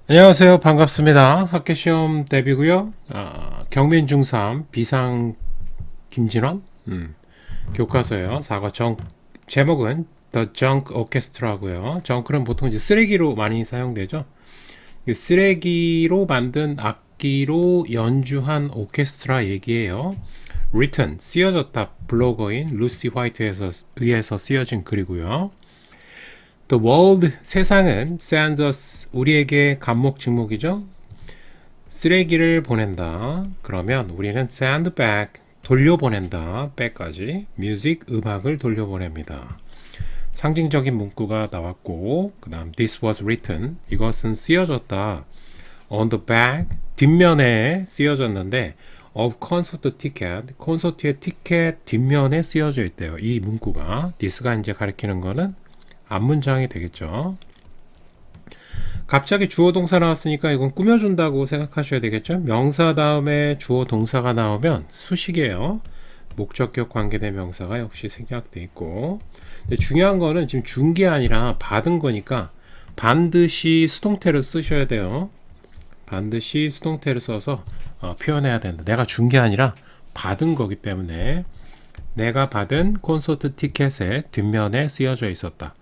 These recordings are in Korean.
안녕하세요. 반갑습니다. 학교시험 대비고요. 경민 중3 비상 김진원 교과서예요. 사과 제목은 The Junk Orchestra고요. 정크는 보통 이제 쓰레기로 많이 사용되죠. 이 쓰레기로 만든 악기로 연주한 오케스트라 얘기예요. Written 쓰여졌다 블로거인 루시 화이트에서 의해서 쓰여진 글이고요. The world 세상은 sends us 우리에게 간목 직목이죠. 쓰레기를 보낸다. 그러면 우리는 send back 돌려보낸다. back까지 music 음악을 돌려보냅니다. 상징적인 문구가 나왔고 그 다음 this was written 이것은 쓰여졌다. on the back 뒷면에 쓰여졌는데 of concert ticket 콘서트의 티켓 뒷면에 쓰여져 있대요. 이 문구가 this가 이제 가리키는 거는 앞문장이 되겠죠. 갑자기 주어 동사 나왔으니까 이건 꾸며준다고 생각하셔야 되겠죠. 명사 다음에 주어 동사가 나오면 수식이에요. 목적격 관계대명사가 역시 생략돼 있고, 근데 중요한 거는 지금 준 게 아니라 받은 거니까 반드시 수동태를 쓰셔야 돼요. 반드시 수동태를 써서 표현해야 된다. 내가 준 게 아니라 받은 거기 때문에 내가 받은 콘서트 티켓의 뒷면에 쓰여져 있었다.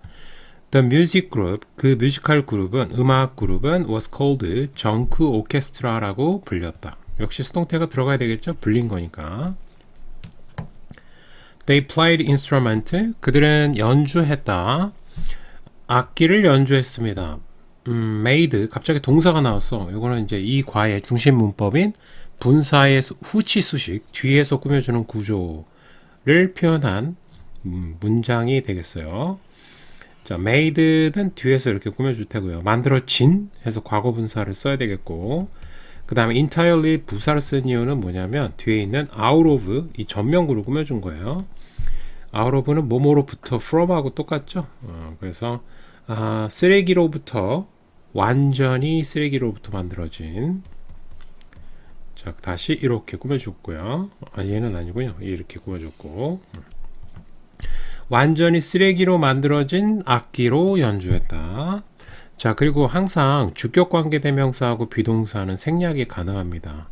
The music group, 그 뮤지컬 그룹은, 음악 그룹은 was called 정크 오케스트라라고 불렸다. 역시 수동태가 들어가야 되겠죠? 불린 거니까. They played instrument, 그들은 연주했다. 악기를 연주했습니다. made, 갑자기 동사가 나왔어. 이거는 이제 이 과의 중심 문법인 분사의 후치 수식, 뒤에서 꾸며주는 구조를 표현한 문장이 되겠어요. 자, made는 뒤에서 이렇게 꾸며줄 테고요. 만들어진 해서 과거 분사를 써야 되겠고, 그 다음에 entirely 부사를 쓴 이유는 뭐냐면 뒤에 있는 out of 이 전면구를 꾸며준 거예요. out of는 뭐뭐로부터 from하고 똑같죠. 그래서 쓰레기로부터 완전히 쓰레기로부터 만들어진. 자, 다시 이렇게 꾸며줬고요. 얘는 아니고요. 이렇게 꾸며줬고. 완전히 쓰레기로 만들어진 악기로 연주했다. 자, 그리고 항상 주격 관계 대명사하고 비동사는 생략이 가능합니다.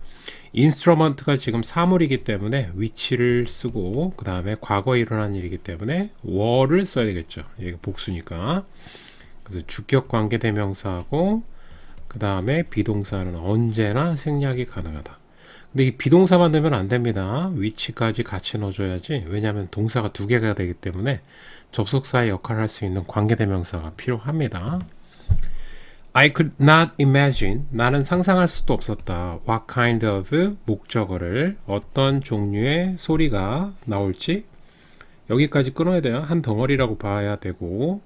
인스트루먼트가 지금 사물이기 때문에 위치를 쓰고 그 다음에 과거에 일어난 일이기 때문에 were를 써야 되겠죠. 이게 복수니까. 그래서 주격 관계 대명사하고 그 다음에 비동사는 언제나 생략이 가능하다. 근데 이 비동사만 넣으면 안 됩니다. 위치까지 같이 넣어줘야지. 왜냐하면 동사가 두 개가 되기 때문에 접속사의 역할을 할 수 있는 관계대명사가 필요합니다. I could not imagine. 나는 상상할 수도 없었다. What kind of 목적어를 어떤 종류의 소리가 나올지 여기까지 끊어야 돼요. 한 덩어리라고 봐야 되고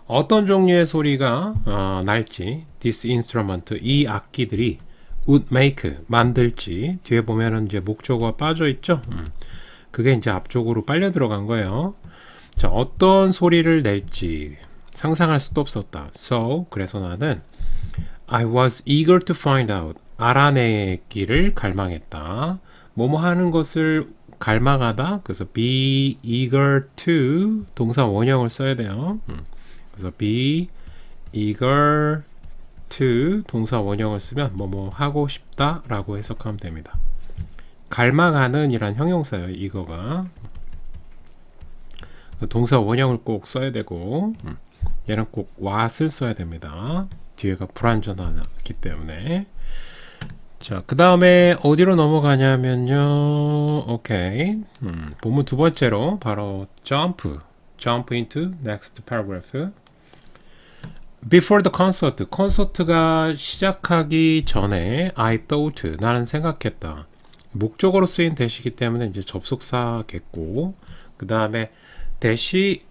어떤 종류의 소리가 날지 this instrument 이 악기들이 would make 만들지 뒤에 보면은 이제 목적어가 빠져 있죠. 그게 이제 앞쪽으로 빨려 들어간 거예요. 자, 어떤 소리를 낼지 상상할 수도 없었다. So 그래서 나는 I was eager to find out 알아내기를 갈망했다. 뭐뭐 하는 것을 갈망하다. 그래서 be eager to 동사 원형을 써야 돼요. 그래서 be eager to 동사 원형을 쓰면 뭐뭐 하고 싶다 라고 해석하면 됩니다. 갈망하는 이란 형용사예요. 이거가 동사 원형을 꼭 써야 되고 얘는 꼭 what을 써야 됩니다. 뒤에가 불완전하기 때문에. 자, 그 다음에 어디로 넘어가냐면요. 오케이. 본문 두 번째로 바로 jump into next paragraph. Before the concert, 콘서트가 시작하기 전에 I thought, 나는 생각했다. 목적어로 쓰인 대시기 때문에 이제 접속사겠고, 그 다음에 대시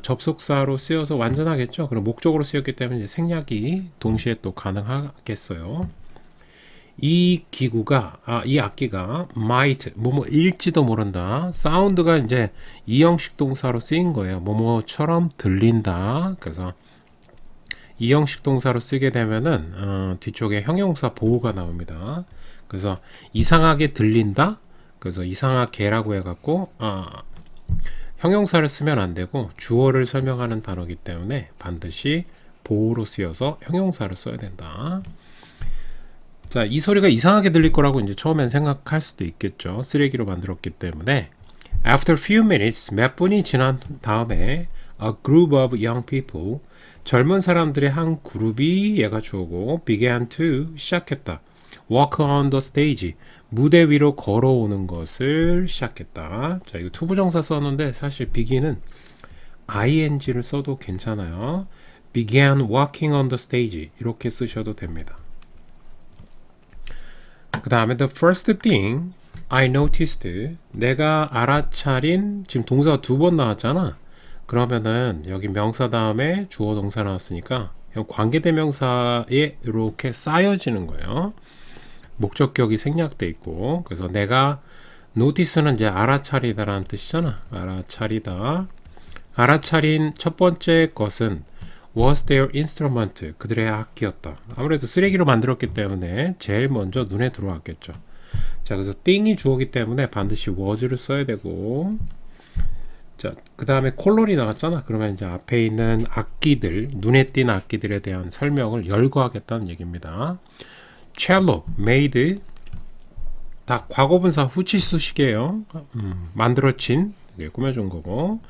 접속사로 쓰여서 완전하겠죠. 그럼 목적어로 쓰였기 때문에 이제 생략이 동시에 또 가능하겠어요. 이 기구가 이 악기가 might 뭐뭐일지도 모른다. 사운드가 이제 이형식 동사로 쓰인 거예요. 뭐뭐처럼 들린다. 그래서 이형식 동사로 쓰게 되면은 뒤쪽에 형용사 보호가 나옵니다. 그래서 이상하게 들린다. 그래서 이상하게라고 해갖고 형용사를 쓰면 안 되고 주어를 설명하는 단어이기 때문에 반드시 보호로 쓰여서 형용사를 써야 된다. 자, 이 소리가 이상하게 들릴 거라고 이제 처음엔 생각할 수도 있겠죠. 쓰레기로 만들었기 때문에. After a few minutes, 몇 분이 지난 다음에 a group of young people, 젊은 사람들의 한 그룹이 얘가 주어고 began to, 시작했다. walk on the stage, 무대 위로 걸어오는 것을 시작했다. 자, 이거 투부정사 썼는데 사실 begin은 ing를 써도 괜찮아요. began walking on the stage 이렇게 쓰셔도 됩니다. 그 다음에 the first thing I noticed, 내가 알아차린, 지금 동사가 두 번 나왔잖아. 그러면은 여기 명사 다음에 주어 동사 나왔으니까 관계대명사에 이렇게 쌓여지는 거예요. 목적격이 생략돼 있고, 그래서 내가 notice는 이제 알아차리다라는 뜻이잖아. 알아차리다. 알아차린 첫 번째 것은 was their instrument, 그들의 악기였다. 아무래도 쓰레기로 만들었기 때문에 제일 먼저 눈에 들어왔겠죠. 자, 그래서 thing이 주어기 때문에 반드시 was를 써야 되고, 자, 그 다음에 콜론이 나왔잖아. 그러면 이제 앞에 있는 악기들, 눈에 띈 악기들에 대한 설명을 열거하겠다는 얘기입니다. cello, made, 다 과거분사 후치수식이에요. 만들어진, 꾸며준 거고.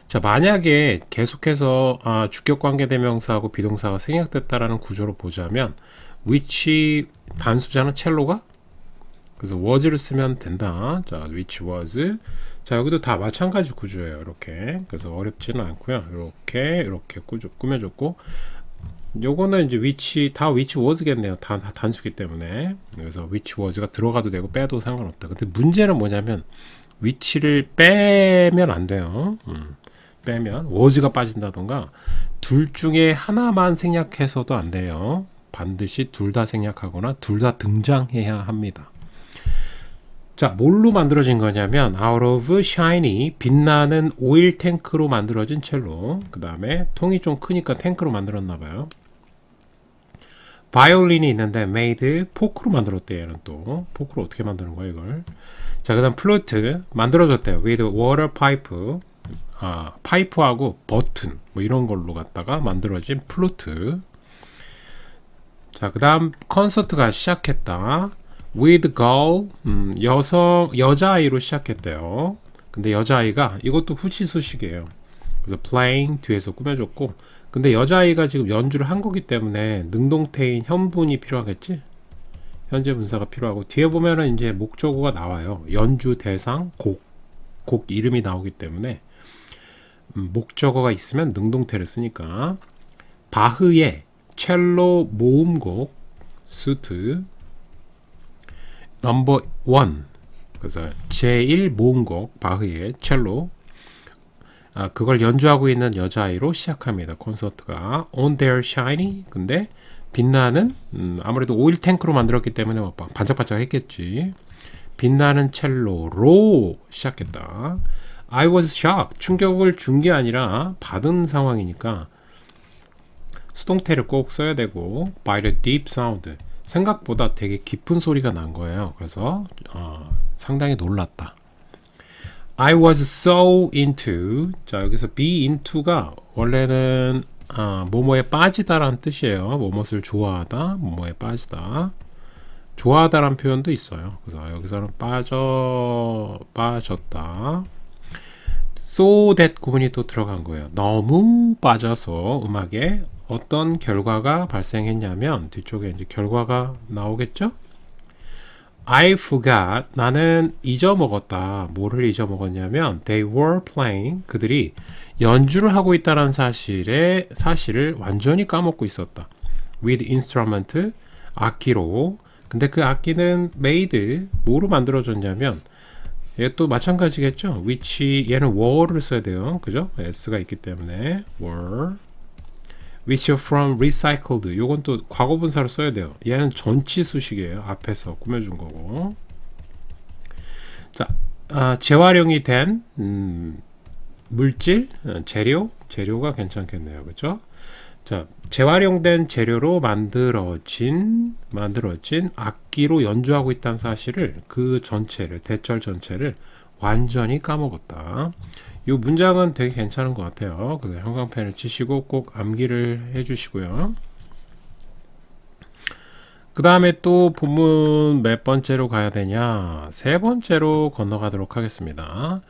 자, 만약에 계속해서 주격관계대명사하고 비동사가 생략됐다라는 구조로 보자면 which 단수잖아, 첼로가. 그래서 was를 쓰면 된다. 자, which was. 자, 여기도 다 마찬가지 구조예요. 이렇게. 그래서 어렵지는 않고요. 이렇게 꾸며줬고, 요거는 이제 which was겠네요. 다 단수기 때문에. 그래서 which was가 들어가도 되고 빼도 상관없다. 근데 문제는 뭐냐면 which를 빼면 안 돼요. 빼면 was가 빠진다던가 둘 중에 하나만 생략해서도 안 돼요. 반드시 둘 다 생략하거나 둘 다 등장해야 합니다. 자, 뭘로 만들어진 거냐면 out of shiny, 빛나는 오일 탱크로 만들어진 첼로. 그 다음에 통이 좀 크니까 탱크로 만들었나 봐요. 바이올린이 있는데 made, 포크로 만들었대요. 얘는 또 포크로 어떻게 만드는 거야 이걸. 자, 그 다음 플루트 만들어졌대요. with water pipe, 파이프하고 버튼 뭐 이런 걸로 갖다가 만들어진 플루트. 자, 그 다음 콘서트가 시작했다. with girl, 여자아이로 시작했대요. 근데 여자아이가, 이것도 후치수식이에요. 그래서 playing 뒤에서 꾸며줬고, 근데 여자아이가 지금 연주를 한 거기 때문에 능동태인 현분이 필요하겠지? 현재 분사가 필요하고, 뒤에 보면은 이제 목적어가 나와요. 연주 대상, 곡 이름이 나오기 때문에 목적어가 있으면 능동태를 쓰니까. 바흐의 첼로 모음곡 수트 넘버 1, 그래서 제1 모음곡 바흐의 첼로, 그걸 연주하고 있는 여자아이로 시작합니다. 콘서트가 on their shiny, 근데 빛나는, 아무래도 오일 탱크로 만들었기 때문에 반짝반짝 했겠지. 빛나는 첼로로 시작했다. I was shocked, 충격을 준 게 아니라 받은 상황이니까 수동태를 꼭 써야 되고, by the deep sound, 생각보다 되게 깊은 소리가 난 거예요. 그래서 상당히 놀랐다. I was so into, 자, 여기서 be into가 원래는 뭐뭐에 빠지다라는 뜻이에요. 뭐뭇을 좋아하다, 뭐뭐에 빠지다. 좋아하다라는 표현도 있어요. 그래서 여기서는 빠졌다. so that 구문이 또 들어간 거예요. 너무 빠져서 음악에 어떤 결과가 발생했냐면, 뒤쪽에 이제 결과가 나오겠죠? I forgot, 나는 잊어먹었다. 뭐를 잊어먹었냐면 they were playing, 그들이 연주를 하고 있다는 사실을 완전히 까먹고 있었다. with instrument, 악기로. 근데 그 악기는 made, 뭐로 만들어졌냐면, 얘 또 마찬가지겠죠? which, 얘는 were를 써야 돼요. 그죠? s가 있기 때문에 were. which are from recycled, 요건 또 과거분사를 써야 돼요. 얘는 전치수식이에요. 앞에서 꾸며준 거고. 자, 재활용이 된 물질, 재료가 괜찮겠네요. 그죠? 자, 재활용된 재료로 만들어진 악기로 연주하고 있다는 사실을, 그 전체를, 대절 전체를 완전히 까먹었다. 이 문장은 되게 괜찮은 것 같아요. 그래서 형광펜을 치시고 꼭 암기를 해주시고요. 그 다음에 또 본문 몇 번째로 가야 되냐? 세 번째로 건너가도록 하겠습니다.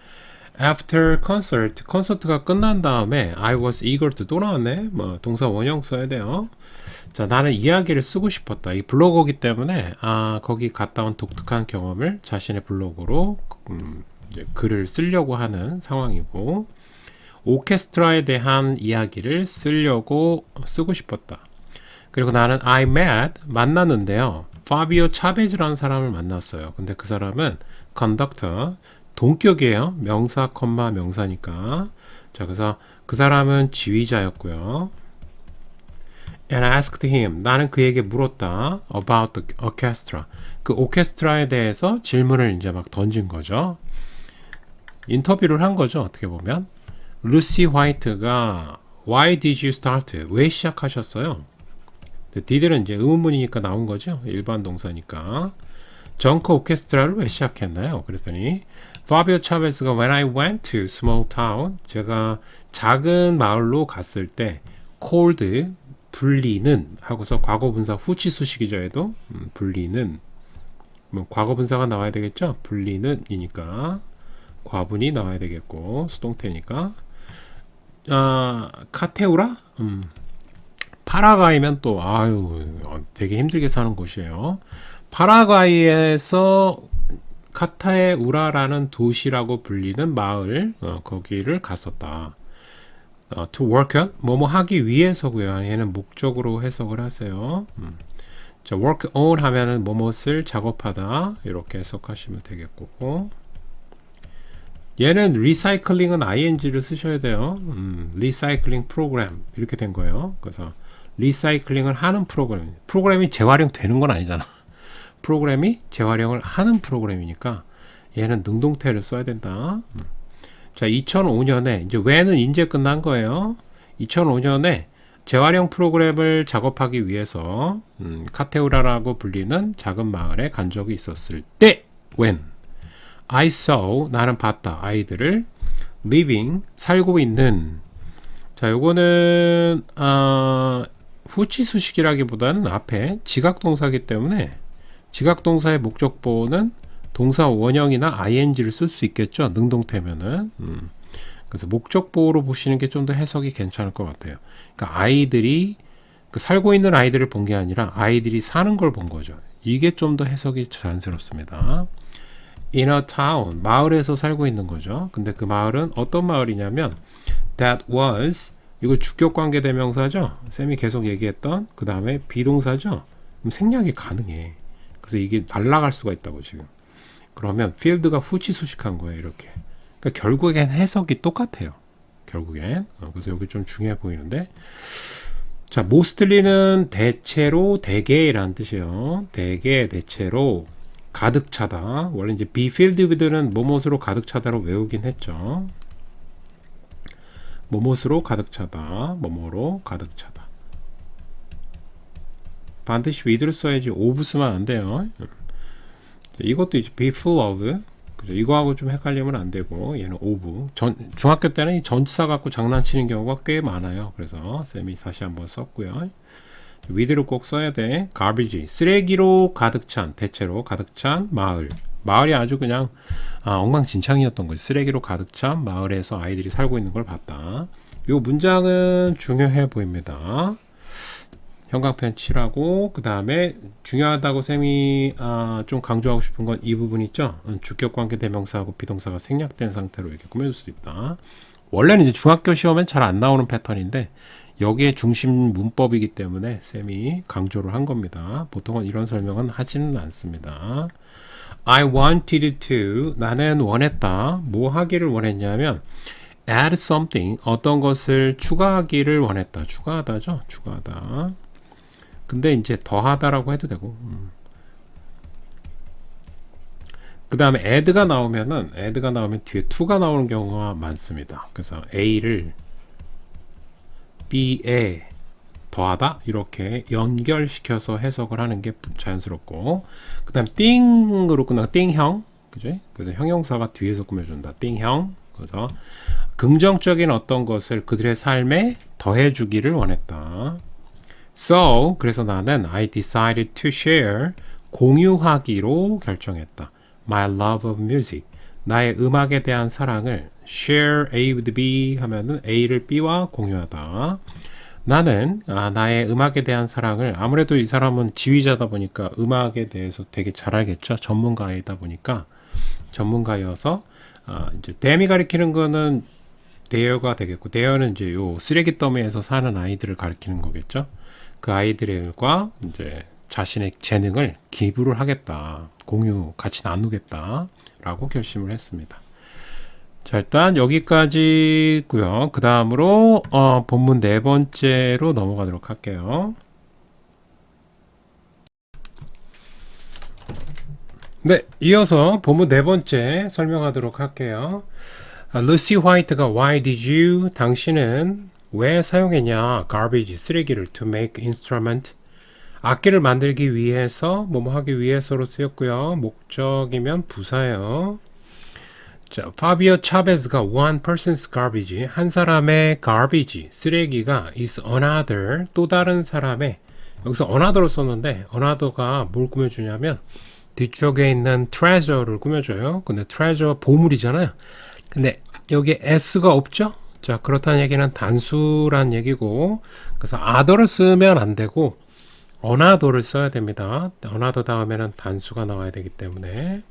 After concert, 콘서트가 끝난 다음에 I was eager to 또 나왔네. 뭐 동사 원형 써야 돼요. 자, 나는 이야기를 쓰고 싶었다. 이 블로거기 때문에 거기 갔다 온 독특한 경험을 자신의 블로그로 이제 글을 쓰려고 하는 상황이고, 오케스트라에 대한 이야기를 쓰고 싶었다. 그리고 나는 I met 만났는데요. 파비오 차베즈라는 사람을 만났어요. 근데 그 사람은 conductor 동격이에요. 명사 컴마 명사니까. 자, 그래서 그 사람은 지휘자였고요. And I asked him. 나는 그에게 물었다. About the orchestra. 그 오케스트라에 대해서 질문을 이제 막 던진 거죠. 인터뷰를 한 거죠. 어떻게 보면. 루시 화이트가 Why did you start? 왜 시작하셨어요? did는 이제 의문문이니까 나온 거죠. 일반 동사니까. 정크 오케스트라를 왜 시작했나요? 그랬더니 파비오 차베스가 When I went to small town, 제가 작은 마을로 갔을 때 called 불리는 하고서 과거분사 후치수식이죠. 해도 불리는 뭐 과거분사가 나와야 되겠죠. 불리는이니까 과분이 나와야 되겠고 수동태니까 카테우라 파라과이면 또 되게 힘들게 사는 곳이에요. 파라과이에서 카타에우라라는 도시라고 불리는 마을 거기를 갔었다. To work on 뭐뭐 하기 위해서고요. 얘는 목적으로 해석을 하세요. 자, work on 하면은 뭐뭇을 작업하다 이렇게 해석하시면 되겠고, 얘는 리사이클링은 ing를 쓰셔야 돼요. 리사이클링 프로그램 이렇게 된 거예요. 그래서 리사이클링을 하는 프로그램이 재활용 되는 건 아니잖아. 프로그램이 재활용을 하는 프로그램이니까 얘는 능동태를 써야 된다. 자, 2005년에 이제 when은 이제 끝난 거예요. 2005년에 재활용 프로그램을 작업하기 위해서 카테우라라고 불리는 작은 마을에 간 적이 있었을 때 when I saw 나는 봤다 아이들을 living 살고 있는. 자, 요거는 후치수식이라기보다는 앞에 지각동사이기 때문에 지각동사의 목적보는 동사 원형이나 ing를 쓸 수 있겠죠. 능동태면은. 그래서 목적보로 보시는 게 좀 더 해석이 괜찮을 것 같아요. 그러니까 아이들이 살고 있는 아이들을 본 게 아니라 아이들이 사는 걸 본 거죠. 이게 좀 더 해석이 자연스럽습니다. In a town, 마을에서 살고 있는 거죠. 근데 그 마을은 어떤 마을이냐면 that was, 이거 주격관계 대명사죠. 쌤이 계속 얘기했던 그 다음에 비동사죠. 그럼 생략이 가능해. 그래서 이게 날아갈 수가 있다고 지금. 그러면 field가 후치수식한 거예요. 이렇게. 그러니까 결국엔 해석이 똑같아요. 결국엔. 그래서 여기 좀 중요해 보이는데, 자, mostly는 대체로 대개라는 뜻이에요. 대개 대체로 가득 차다. 원래 이제 be filled with는 뭐뭇으로 가득 차다로 외우긴 했죠. 뭐뭇으로 가득 차다. 뭐뭐로 가득 차다. 반드시 with를 써야지 of 쓰면 안 돼요. 이것도 이제 be full of. 그죠? 이거하고 좀 헷갈리면 안 되고, 얘는 of. 중학교 때는 이 전치사 갖고 장난치는 경우가 꽤 많아요. 그래서 쌤이 다시 한번 썼고요. with를 꼭 써야 돼. garbage. 쓰레기로 가득 찬, 대체로 가득 찬 마을. 마을이 아주 그냥 엉망진창이었던 거지. 쓰레기로 가득 찬 마을에서 아이들이 살고 있는 걸 봤다. 이 문장은 중요해 보입니다. 형광펜 칠하고, 그 다음에 중요하다고 쌤이 좀 강조하고 싶은 건 이 부분 있죠. 주격관계 대명사하고 비동사가 생략된 상태로 이렇게 꾸며줄 수 있다. 원래는 이제 중학교 시험엔 잘 안 나오는 패턴인데 여기에 중심 문법이기 때문에 쌤이 강조를 한 겁니다. 보통은 이런 설명은 하지는 않습니다. I wanted to, 나는 원했다. 뭐 하기를 원했냐면 add something, 어떤 것을 추가하기를 원했다. 추가하다죠. 추가하다. 근데 이제 더하다라고 해도 되고. 그 다음에 add가 나오면 뒤에 to가 나오는 경우가 많습니다. 그래서 A를 B에 더하다 이렇게 연결시켜서 해석을 하는 게 자연스럽고, 그 다음 띵으로 끝나고 띵형, 그죠? 그래서 형용사가 뒤에서 꾸며준다. 띵형, 그래서 긍정적인 어떤 것을 그들의 삶에 더해주기를 원했다. So, 그래서 나는 I decided to share, 공유하기로 결정했다. My love of music, 나의 음악에 대한 사랑을 share A with B 하면은 A를 B와 공유하다. 나는 나의 음악에 대한 사랑을, 아무래도 이 사람은 지휘자다 보니까 음악에 대해서 되게 잘 알겠죠. 전문가이다 보니까 전문가여서 이제 댐이 가리키는 거는 대여가 되겠고, 대여는 이제 요 쓰레기 더미에서 사는 아이들을 가리키는 거겠죠. 그 아이들과 이제 자신의 재능을 기부를 하겠다, 공유 같이 나누겠다라고 결심을 했습니다. 자, 일단 여기까지고요. 그 다음으로 본문 네 번째로 넘어가도록 할게요. 네, 이어서 본문 네 번째 설명하도록 할게요. 루시 화이트가 Why did you? 당신은 왜 사용했냐? Garbage, 쓰레기를 to make instrument. 악기를 만들기 위해서, 뭐뭐 하기 위해서로 쓰였고요. 목적이면 부사예요. 자, 파비오 차베즈가 one person's garbage, 한 사람의 garbage, 쓰레기가 is another, 또 다른 사람의, 여기서 another로 썼는데 another가 뭘 꾸며주냐면 뒤쪽에 있는 treasure를 꾸며줘요. 근데 treasure 보물이잖아요. 근데 여기에 s가 없죠? 자, 그렇다는 얘기는 단수란 얘기고, 그래서 other를 쓰면 안 되고 another를 써야 됩니다. another 다음에는 단수가 나와야 되기 때문에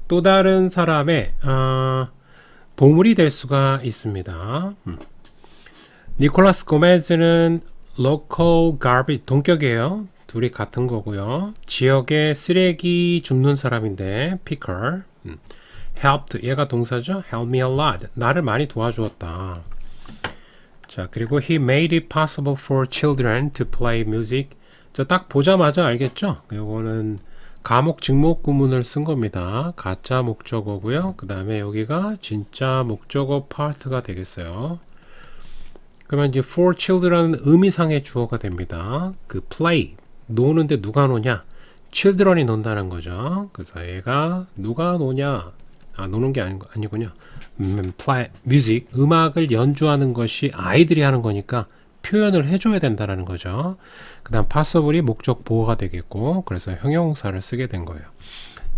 또 다른 사람의 보물이 될 수가 있습니다. 니콜라스 고메즈는 local garbage, 동격이에요. 둘이 같은 거고요. 지역의 쓰레기 줍는 사람인데 picker. helped, 얘가 동사죠. help me a lot, 나를 많이 도와주었다. 자, 그리고 he made it possible for children to play music. 자, 딱 보자마자 알겠죠? 이거는 가목 직목 구문을 쓴 겁니다. 가짜 목적어고요. 그 다음에 여기가 진짜 목적어 파트가 되겠어요. 그러면 이제 for children은 의미상의 주어가 됩니다. 그 play, 노는데 누가 노냐? children이 논다는 거죠. 그래서 얘가 누가 노냐? 노는 게 아니군요. play, music, 음악을 연주하는 것이 아이들이 하는 거니까 표현을 해줘야 된다는 거죠. 그 다음 passible이 목적 보호가 되겠고, 그래서 형용사를 쓰게 된 거예요.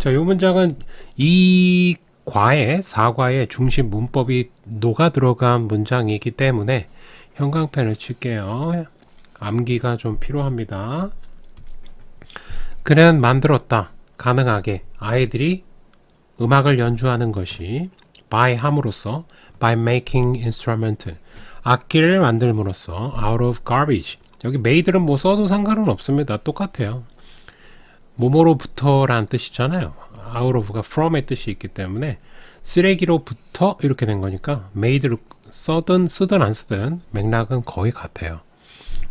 자, 이 문장은 이 과의, 사과의 중심 문법이 녹아 들어간 문장이기 때문에 형광펜을 칠게요. 암기가 좀 필요합니다. 그는 만들었다. 가능하게 아이들이 음악을 연주하는 것이 by 함으로써, by making instrument, 악기를 만들므로써 out of garbage. 여기 made는 뭐 써도 상관은 없습니다. 똑같아요. 뭐뭐로부터라는 뜻이잖아요. out of가 from의 뜻이 있기 때문에 쓰레기로부터 이렇게 된 거니까 made를 쓰든 안 쓰든 맥락은 거의 같아요.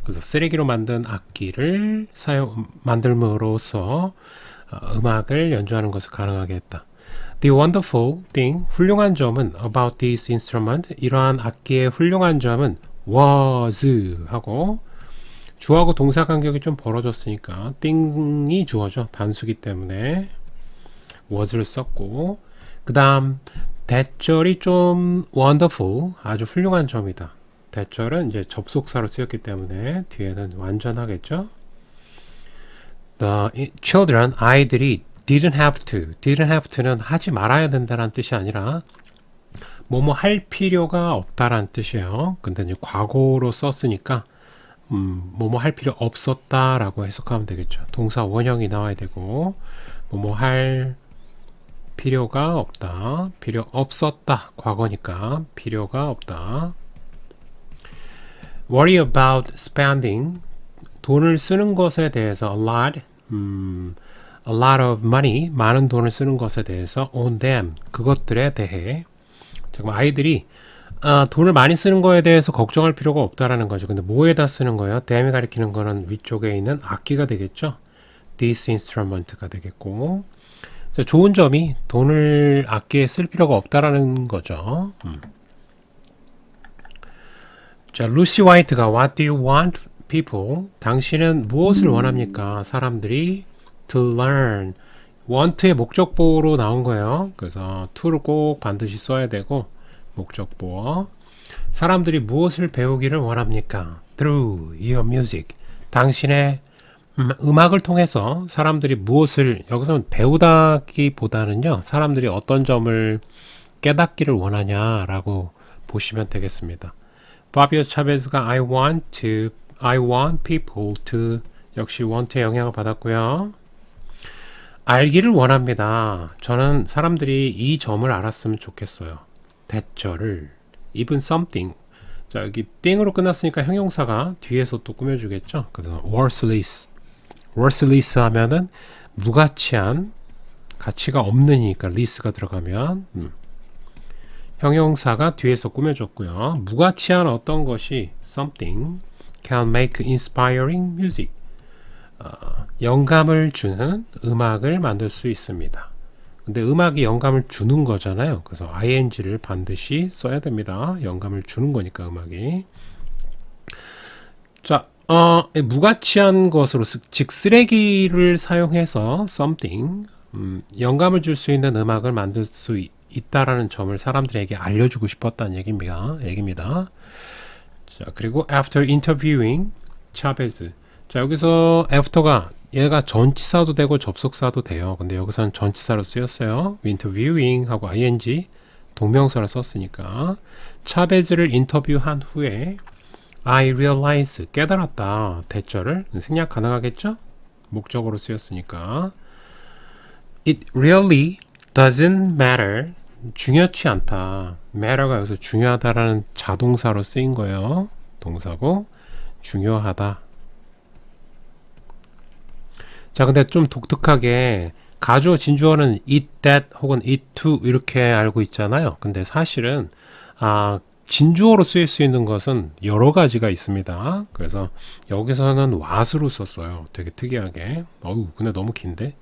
그래서 쓰레기로 만든 악기를 만들므로써 음악을 연주하는 것을 가능하게 했다. The wonderful thing, 훌륭한 점은 about this instrument, 이러한 악기의 훌륭한 점은 was 하고 주어하고 동사 간격이 좀 벌어졌으니까 thing이 주어죠. 단수기 때문에 was를 썼고, 그 다음 대절이 좀 wonderful, 아주 훌륭한 점이다. 대절은 이제 접속사로 쓰였기 때문에 뒤에는 완전하겠죠. The children, 아이들이 didn't have to는 하지 말아야 된다는 뜻이 아니라 뭐뭐 할 필요가 없다라는 뜻이에요. 근데 이제 과거로 썼으니까 뭐뭐 할 필요 없었다라고 해석하면 되겠죠. 동사 원형이 나와야 되고, 뭐뭐 할 필요가 없다, 필요 없었다, 과거니까 필요가 없다. Worry about spending, 돈을 쓰는 것에 대해서 a lot of money, 많은 돈을 쓰는 것에 대해서 on them, 그것들에 대해. 잠깐, 아이들이 돈을 많이 쓰는 거에 대해서 걱정할 필요가 없다라는 거죠. 근데 뭐에다 쓰는 거예요? them이 가리키는 거는 위쪽에 있는 악기가 되겠죠. this instrument가 되겠고, 좋은 점이 돈을 악기에 쓸 필요가 없다라는 거죠. 자, 루시 화이트가 What do you want, people? 당신은 무엇을 원합니까? 사람들이 to learn, want의 목적보로 나온 거예요. 그래서 to를 꼭 반드시 써야 되고 목적보. 사람들이 무엇을 배우기를 원합니까? Through your music. 당신의 음악을 통해서 사람들이 무엇을 여기서 배우다기보다는요. 사람들이 어떤 점을 깨닫기를 원하냐라고 보시면 되겠습니다. 파비오 차베즈가 I want people to 역시 want의 영향을 받았고요. 알기를 원합니다. 저는 사람들이 이 점을 알았으면 좋겠어요. 대절을 even something. 자, 여기 thing으로 끝났으니까 형용사가 뒤에서 또 꾸며주겠죠. 그래서 worthless 하면은 무가치한, 가치가 없는이니까 leas가 들어가면 형용사가 뒤에서 꾸며줬고요. 무가치한 어떤 것이 something can make inspiring music. 영감을 주는 음악을 만들 수 있습니다. 근데 음악이 영감을 주는 거잖아요. 그래서 ing를 반드시 써야 됩니다. 영감을 주는 거니까 음악이. 자, 무가치한 것으로 즉 쓰레기를 사용해서 something 영감을 줄 수 있는 음악을 만들 수 있다라는 점을 사람들에게 알려주고 싶었다는 얘기입니다. 자, 그리고 after interviewing 차베즈. 자, 여기서 after가 얘가 전치사도 되고 접속사도 돼요. 근데 여기서는 전치사로 쓰였어요. interviewing 하고 ing 동명사를 썼으니까 차베즈를 인터뷰한 후에 I realize 깨달았다. 대절을 생략 가능하겠죠? 목적으로 쓰였으니까 It really doesn't matter. 중요치 않다. matter가 여기서 중요하다라는 자동사로 쓰인 거예요. 동사고 중요하다. 자, 근데 좀 독특하게 가주어 진주어는 it that 혹은 it to 이렇게 알고 있잖아요. 근데 사실은 진주어로 쓰일 수 있는 것은 여러 가지가 있습니다. 그래서 여기서는 what으로 썼어요. 되게 특이하게. 근데 너무 긴데.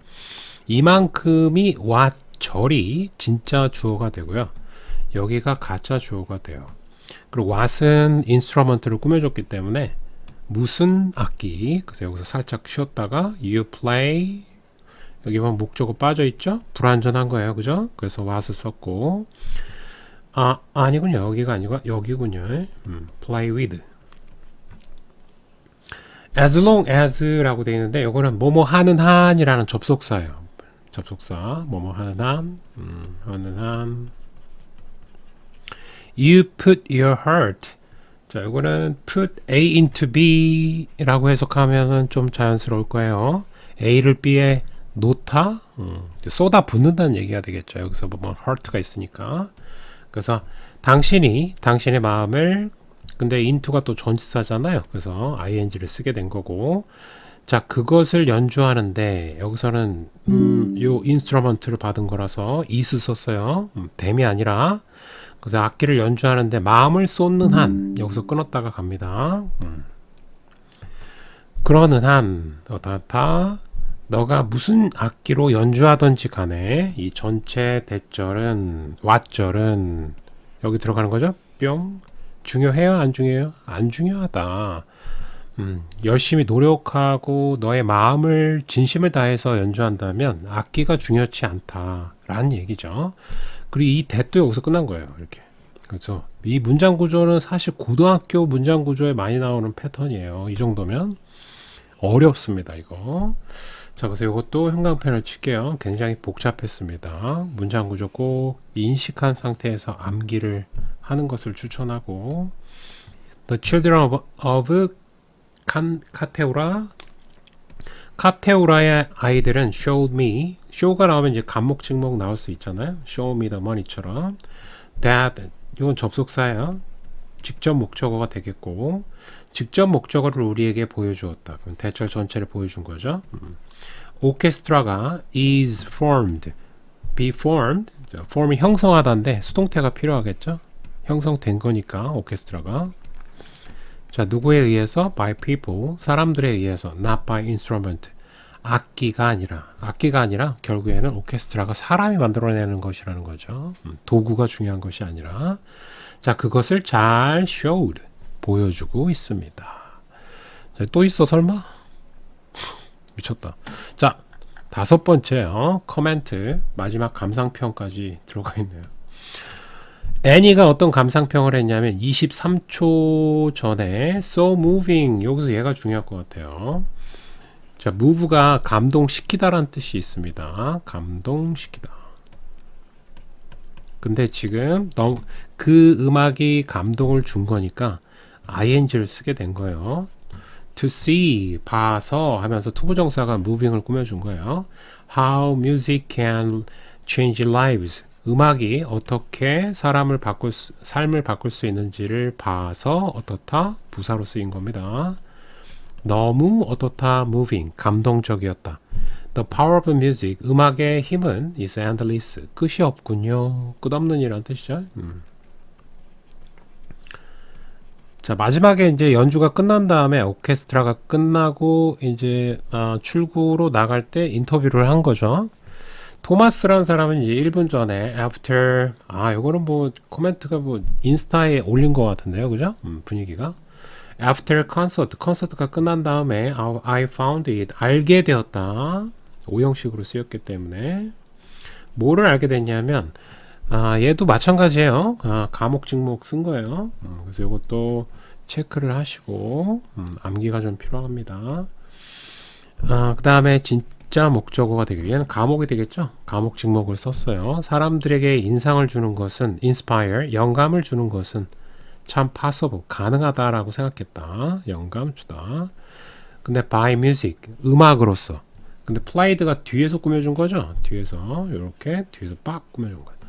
이만큼이 what 절이 진짜 주어가 되고요. 여기가 가짜 주어가 돼요. 그리고 what은 인스트루먼트를 꾸며줬기 때문에 무슨 악기. 그래서 여기서 살짝 쉬었다가 you play. 여기 보면 목적어 빠져있죠? 불완전한 거예요. 그죠? 그래서 what을 썼고 아니군요. 여기가 아니고 여기군요. play with. as long as라고 되어 있는데 이거는 뭐뭐 하는 한이라는 접속사예요. 접속사 뭐뭐 하는 한 하는 한 you put your heart. 자, 이거는 put A into B라고 해석하면 좀 자연스러울 거예요. A를 B에 놓다, 쏟아 붓는다는 얘기가 되겠죠. 여기서 보면 heart가 있으니까. 그래서 당신의 마음을, 근데 into가 또 전치사잖아요. 그래서 ing를 쓰게 된 거고. 자, 그것을 연주하는데 여기서는 요 인스트루먼트를 받은 거라서 is 썼어요. 댐이 아니라. 그래서 악기를 연주하는데 마음을 쏟는 한, 여기서 끊었다가 갑니다. 그러는 한 어떻다 너가 무슨 악기로 연주하든지 간에 이 전체 대절은 왓절은 여기 들어가는 거죠. 뿅. 중요해요? 안 중요해요? 안 중요하다. 열심히 노력하고 너의 마음을 진심을 다해서 연주한다면 악기가 중요치 않다라는 얘기죠. 그리고 이 대도 여기서 끝난 거예요. 이렇게. 그래서 이 문장 구조는 사실 고등학교 문장 구조에 많이 나오는 패턴이에요. 이 정도면 어렵습니다. 이거. 자, 그래서 이것도 형광펜을 칠게요. 굉장히 복잡했습니다. 문장 구조 꼭 인식한 상태에서 암기를 하는 것을 추천하고 The Children of 카테우라의 아이들은 showed me. show가 나오면 이제 간목 직목 나올 수 있잖아요. show me the money처럼. that 이건 접속사예요. 직접 목적어가 되겠고 직접 목적어를 우리에게 보여주었다. 그럼 대절 전체를 보여준 거죠. 오케스트라가 is formed, be formed. form이 형성하다인데 수동태가 필요하겠죠. 형성된 거니까 오케스트라가. 자, 누구에 의해서? by people, 사람들에 의해서. not by instrument, 악기가 아니라 결국에는 오케스트라가 사람이 만들어내는 것이라는 거죠. 도구가 중요한 것이 아니라. 자, 그것을 잘 showed, 보여주고 있습니다. 자, 또 있어 설마? 미쳤다. 자, 다섯 번째요. 커멘트. 마지막 감상평까지 들어가 있네요. 애니가 어떤 감상평을 했냐면 23초 전에 So moving 여기서 얘가 중요할 것 같아요. 자, move가 감동시키다라는 뜻이 있습니다. 감동시키다. 근데 지금 너무 그 음악이 감동을 준 거니까 ing를 쓰게 된 거예요. To see 봐서 하면서 투부정사가 moving을 꾸며준 거예요. How music can change lives. 음악이 어떻게 삶을 바꿀 수 있는지를 봐서 어떻다 부사로 쓰인 겁니다. 너무 어떻다 moving 감동적이었다. The power of music 음악의 힘은 is endless 끝이 없군요. 끝없는 이란 뜻이죠. 자, 마지막에 이제 연주가 끝난 다음에 오케스트라가 끝나고 이제 출구로 나갈 때 인터뷰를 한 거죠. 토마스라는 사람은 이제 1분 전에 after 요거는 뭐 코멘트가 뭐 인스타에 올린 것 같은데요, 그죠? 분위기가 after 콘서트가 끝난 다음에 I found it 알게 되었다. 오형식으로 쓰였기 때문에 뭐를 알게 됐냐면 얘도 마찬가지예요. 감옥 직목 쓴 거예요. 그래서 이것도 체크를 하시고 암기가 좀 필요합니다. 그 다음에 진짜 목적어가 되기 얘는 감옥이 되겠죠. 감옥 직목을 썼어요. 사람들에게 인상을 주는 것은 inspire 영감을 주는 것은 참 possible 가능하다라고 생각했다. 영감 주다. 근데 by music 음악으로서 근데 played가 뒤에서 꾸며준 거죠. 뒤에서 이렇게 뒤에서 빡 꾸며준 거예요.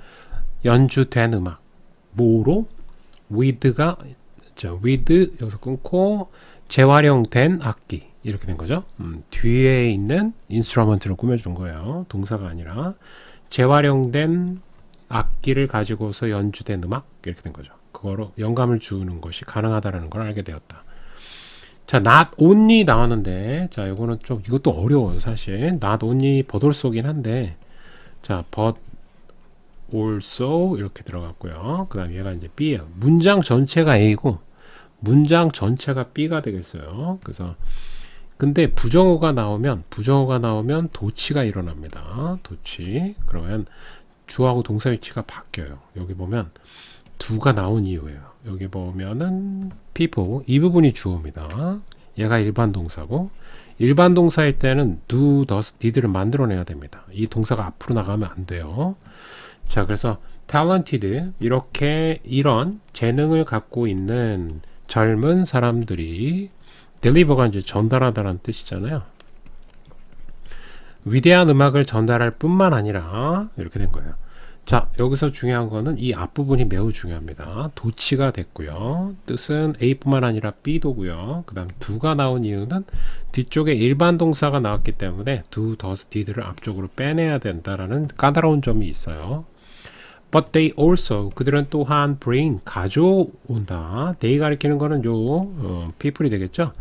연주된 음악 뭐로? with가 with 여기서 끊고 재활용된 악기 이렇게 된 거죠. 뒤에 있는 인스트루먼트를 꾸며준 거예요. 동사가 아니라 재활용된 악기를 가지고서 연주된 음악 이렇게 된 거죠. 그거로 영감을 주는 것이 가능하다라는 걸 알게 되었다. 자, not only 나왔는데 자, 이거는 좀 이것도 어려워요, 사실. not only but also긴 한데 자, but also 이렇게 들어갔고요. 그다음 얘가 이제 B예요. 문장 전체가 A고 문장 전체가 B가 되겠어요. 그래서 근데 부정어가 나오면 도치가 일어납니다. 도치. 그러면 주하고 동사 위치가 바뀌어요. 여기 보면 두가 나온 이유예요. 여기 보면은 people 이 부분이 주어입니다. 얘가 일반 동사고 일반 동사일 때는 do, does, did를 만들어내야 됩니다. 이 동사가 앞으로 나가면 안 돼요. 자, 그래서 talented 이런 재능을 갖고 있는 젊은 사람들이 deliver가 이제 전달하다라는 뜻이잖아요. 위대한 음악을 전달할 뿐만 아니라 이렇게 된 거예요. 자, 여기서 중요한 거는 이 앞부분이 매우 중요합니다. 도치가 됐고요. 뜻은 A뿐만 아니라 B도고요. 그 다음 do가 나온 이유는 뒤쪽에 일반 동사가 나왔기 때문에 do, does, did를 앞쪽으로 빼내야 된다라는 까다로운 점이 있어요. But they also 그들은 또한 bring 가져온다. they 가리키는 거는 people이 되겠죠.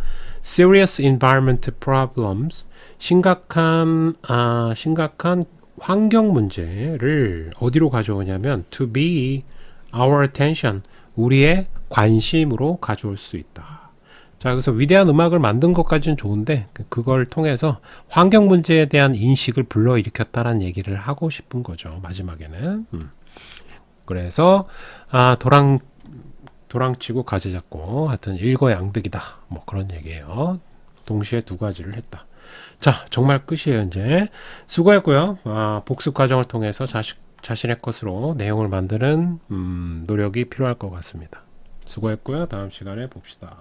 Serious environment problems 심각한 환경 문제를 어디로 가져오냐면 to be our attention 우리의 관심으로 가져올 수 있다. 자, 그래서 위대한 음악을 만든 것까지는 좋은데 그걸 통해서 환경 문제에 대한 인식을 불러일으켰다는 얘기를 하고 싶은 거죠. 마지막에는. 그래서 도랑치고 가지 잡고 하여튼 일거양득이다. 뭐 그런 얘기예요. 동시에 두 가지를 했다. 자, 정말 끝이에요. 이제 수고했고요. 복습 과정을 통해서 자신의 것으로 내용을 만드는 노력이 필요할 것 같습니다. 수고했고요. 다음 시간에 봅시다.